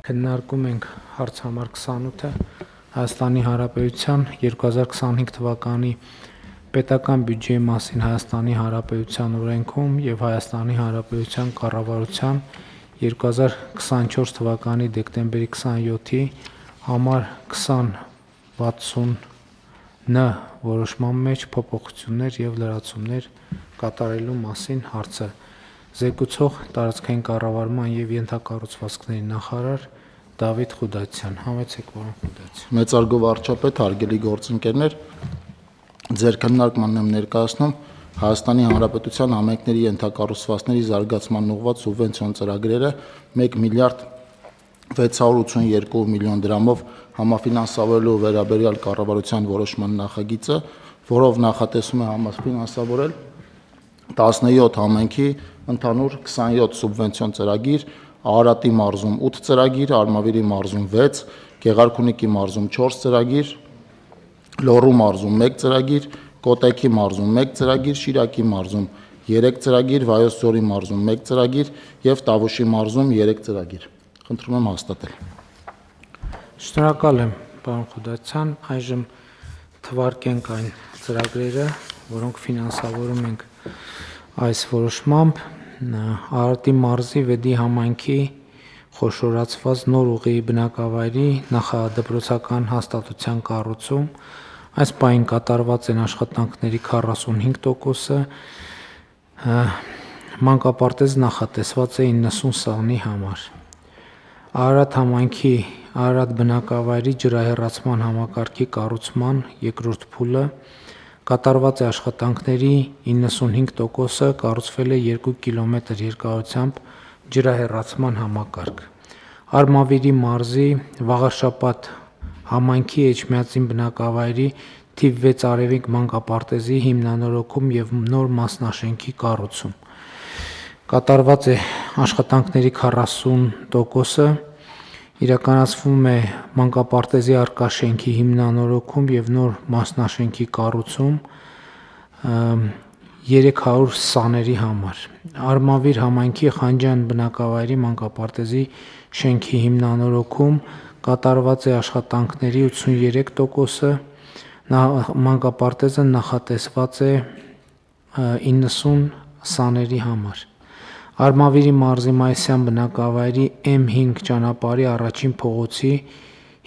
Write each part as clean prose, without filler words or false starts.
Քննարկում ենք հարց համար 28-ը Հայաստանի Հանրապետության 2025 թվականի պետական բյուջեի մասին Հայաստանի Հանրապետության օրենքում եւ Հայաստանի Հանրապետության կառավարության 2024 թվականի դեկտեմբերի 27-ի համար 2060N որոշման մեջ փոփոխություններ եւ լրացումներ կատարելու մասին հարցը Զեկուցող տարածքային կառավարման եւ ենթակառուցվածքների նախարար Դավիթ Խուդացյան, համեցեք պարոն Խուդացյան։ Մեծարգո վարչապետ, հարգելի գործընկերներ, ձեր քննարկմանն եմ ներկայացնում Հայաստանի Հանրապետության համայնքների ենթակառուցվածքների զարգացման ուղղված սուբվենցիոն ծրագրերը 1 միլիարդ 682 միլիոն դրամով համաֆինանսավորելու վերաբերյալ կառավարության որոշման նախագիծը, որով նախատեսում է համաֆինանսավորել 17 համայնքի ընդհանուր 27 սուբվենցիոն ծրագիր, Արարատի մարզում 8 ծրագիր, Արմավիրի մարզում 6, Գեղարքունիքի մարզում 4 ծրագիր, Լոռու մարզում 1 ծրագիր, Կոտայքի մարզում 1 ծրագիր, Շիրակի մարզում 3 ծրագիր, Վայոց ձորի մարզում 1 ծրագիր եւ Տավուշի մարզում 3 ծրագիր։ Խնդրում եմ հաստատել։ Շնորհակալ եմ, պարոն Խուդացյան, այժմ թվարկենք այն ծրագրերը, որոնք ֆինանսավորում ենք այս որոշմամբ Արարատի մարզի 6 համայնքի խոշորացված նոր ուղիի բնակավայրի նախադպրոցական հաստատության կառուցում, այս պահին կատարված են աշխատանքների 45%-ը, մանկապարտեզ նախատեսված է 90 սաղնի համար։ Արարատ համայնքի Արարատ բնակավայրի ջրահեռացման համակարգի կառուցման երկրորդ փուլը կատարված է աշխատանքների 95%-ը, կառուցվել է 2 կիլոմետր երկարությամբ ջրահեռացման համակարգ։ Արմավիրի մարզի Վաղարշապատ համայնքի Էջմիածին բնակավայրի թիվ 6 Արևիկ մանկապարտեզի հիմնանորոգում եւ նոր մասնաշենքի կառուցում։ Կատարված է աշխատանքների 40%-ը, իրականացվում է մանկապարտեզի առկա շենքի հիմնանորոգում եւ նոր մասնաշենքի կառուցում 300 սաների համար։ Արմավիր համայնքի Խանջյան բնակավայրի մանկապարտեզի շենքի հիմնանորոգում կատարված է աշխատանքների 83%-ը, մանկապարտեզը նախատեսված է 90 սաների համար։ Արմավիրի մարզի Մայիսյան բնակավայրի M5 ճանապարհի առաջին փողոցի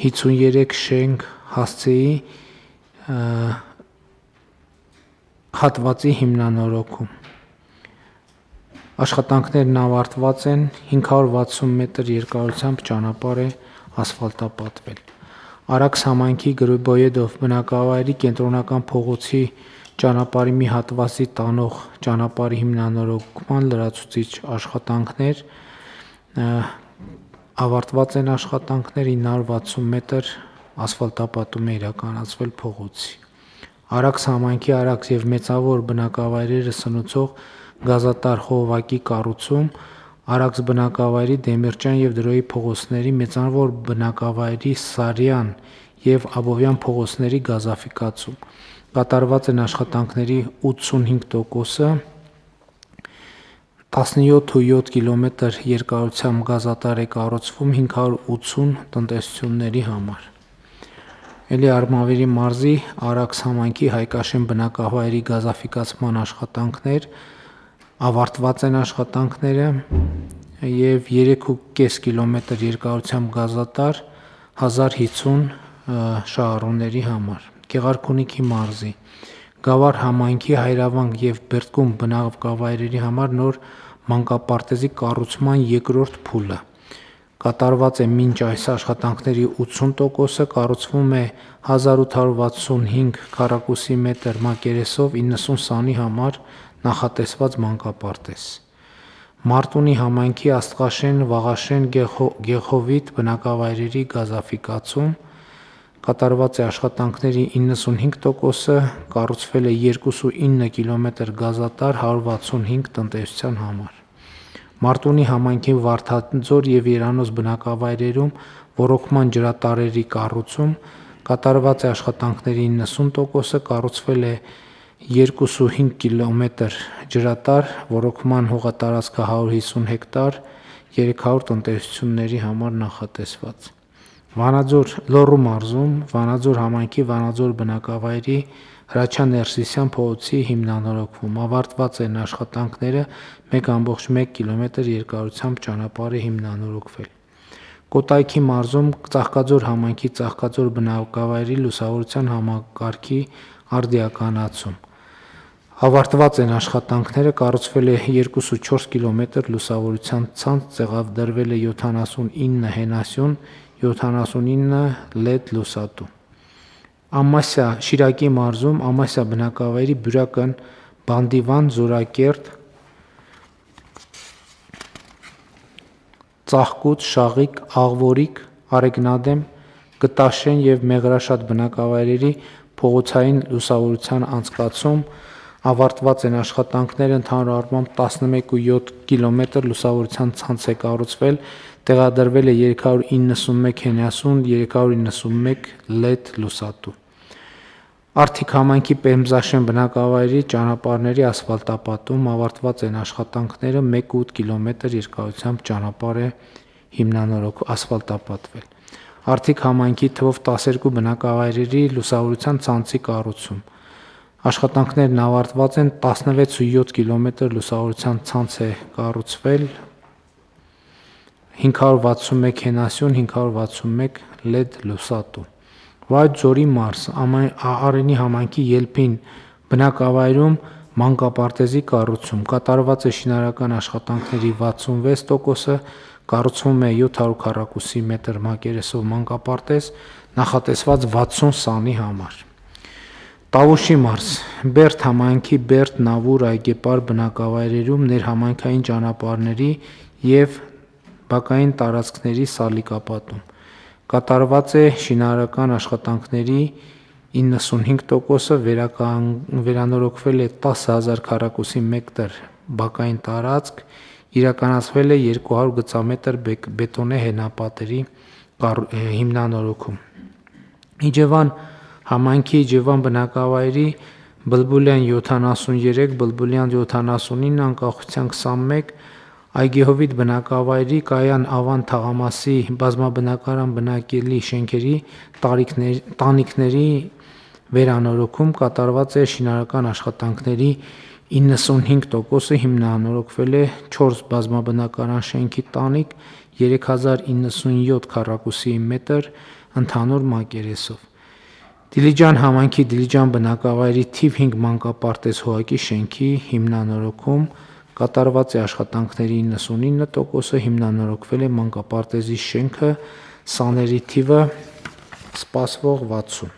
53 շենք հասցեի հատվածի հիմնանորոգում։ Աշխատանքներն ավարտված են, 560 մետր երկարությամբ ճանապարհ է ասֆալտապատվել։ Արաքս համայնքի Գրիբոյեդով բնակավայրի կենտրոնական փողոցի ճանապարհի մի հատվածի տանող ճանապարհի հիմնանորոգման լրացուցիչ աշխատանքներ ավարտված են աշխատանքներ 960 մետր ասֆալտապատում է իրականացվել փողոցի։ Արաքս համայնքի Արաքս եւ Մեծավոր բնակավայրերը սնուցող գազատար խողովակի կառուցում, Արաքս բնակավայրի Դեմիրճյան եւ Դրոյի փողոցների Մեծավոր բնակավայրի Սարյան եւ Աբովյան փողոցների գազաֆիկացում։ Կատարված են աշխատանքների 85%-ը, 17.7 կիլոմետր երկարությամբ գազատար է կառուցվում 580 տնտեսությունների համար։ Էլի Արմավիրի մարզի Արաքս համայնքի Հայկաշեն բնակավայրի գազաֆիկացման աշխատանքներ ավարտված են աշխատանքները եւ 3.5 կիլոմետր երկարությամբ գազատար 1050 շահառուների համար։ Գեղարքունիքի մարզի Գավառ համայնքի Հայրավանք եւ Բերդկում բնակավայրերի համար նոր մանկապարտեզի կառուցման երկրորդ փուլը կատարված է մինչ այս աշխատանքների 80%-ը, կառուցվում է 1865 քառակուսի մետր մակերեսով 90 սանի համար նախատեսված մանկապարտեզ։ Մարտունի համայնքի Աստղաշեն, Վաղաշեն, Գեխովիտ բնակավայրերի գազաֆիկացում կատարված է աշխատանքների 95%-ը, կառուցվել է 2.9 կիլոմետր գազատար 165 տնտեսության համար։ Մարտունի համայնքի Վարդաձոր եւ Երանոց բնակավայրերում ոռոգման ջրատարերի կառուցում կատարված է աշխատանքների 90%-ը, կառուցվել է 2.5 կիլոմետր ջրատար, ոռոգման հողատարածքը 150 հեկտար 300 տնտեսությունների համար նախատեսված։ Լոռու մարզում Վանաձոր համայնքի Վանաձոր բնակավայրի Հրաչյա Ներսիսյան փողոցի հիմնանորոգվում ավարտված են աշխատանքները 1.1 կիլոմետր երկարությամբ ճանապարհի հիմնանորոգվել։ Կոտայքի մարզում Ծաղկաձոր համայնքի Ծաղկաձոր բնակավայրի լուսավորության համակարգի արդիականացում ավարտված են աշխատանքները, կառուցվել է 2.4 կիլոմետր լուսավորության ցանց, տեղադրվել է 79 հենասյուն, 79 LED լուսատու։ Շիրակի մարզում Ամասիա բնակավայրի Բյուրական, Բանդիվան, Զորակերտ, Ծաղկուց, Շաղիկ, Աղվորիկ, Արեգնադեմ, Գտաշեն և Մեղրաշատ բնակավայրերի փողոցային լուսավորության անցկացում ավարտված են աշխատանքները, ընդհանուր առմամբ 11.7 կիլոմետր լուսավորության ցանց է կառուցվել, տեղադրվել է 391 հենասյուն, 391 LED լուսատու։ Արթիկ համայնքի Պեմզաշեն բնակավայրի ճանապարհների ասֆալտապատում ավարտված են աշխատանքները, 1.8 կիլոմետր երկարությամբ ճանապարհ է ասֆալտապատվել։ Արթիկ համայնքի թվով 12 բնակավայրերի լուսավորության ցանցի կառուցում աշխատանքներն ավարտված են, 16.7 կիլոմետր լուսավորության ցանց է կառուցվել, 561 հենասյուն, 561 LED լուսատու։ Վայոց ձորի մարզ Արենի համայնքի Ելփին բնակավայրում մանկապարտեզի կառուցում կատարված է շինարարական աշխատանքների 66%-ը, կառուցվում է 700 քառակուսի մետր մակերեսով մանկապարտեզ, նախատեսված 60 սանի համար։ Տավուշի մարզ Բերդ համայնքի Բերդ, Նավուր, Այգեպար բնակավայրերում ներհամայնքային ճանապարհների և բակային տարածքների սալիկապատում կատարված է շինարարական աշխատանքների 95%-ը, վերանորոգվել է 10,000 քառակուսի մետր բակային տարածք, իրականացվել է 200 գծամետր բետոնե հենապատերի հիմնանորոգում։ Իջևան համայնքի Իջևան բնակավայրի Բլբուլյան 73, Բլբուլյան 79, Անկախության 21, Այգեհովիտ բնակավայրի Կայան Ավան թաղամասի բազմաբնակարան բնակելի շենքերի տանիքների վերանորոգում կատարված է շինարարական աշխատանքների 95%-ը, հիմնանորոգվել է 4 բազմաբնակարան շենքի տանիք 3097 քառակուսի մետր ընդհանուր մակերեսով։ Դիլիջան համայնքի Դիլիջան բնակավայրի թիվ 5 մանկապարտեզ հողակի շենքի հիմնանորոգում կատարված է աշխատանքների 99%-ը, հիմնանորոգվել է մանկապարտեզի շենքը, սաների թիվը սպասվող 60։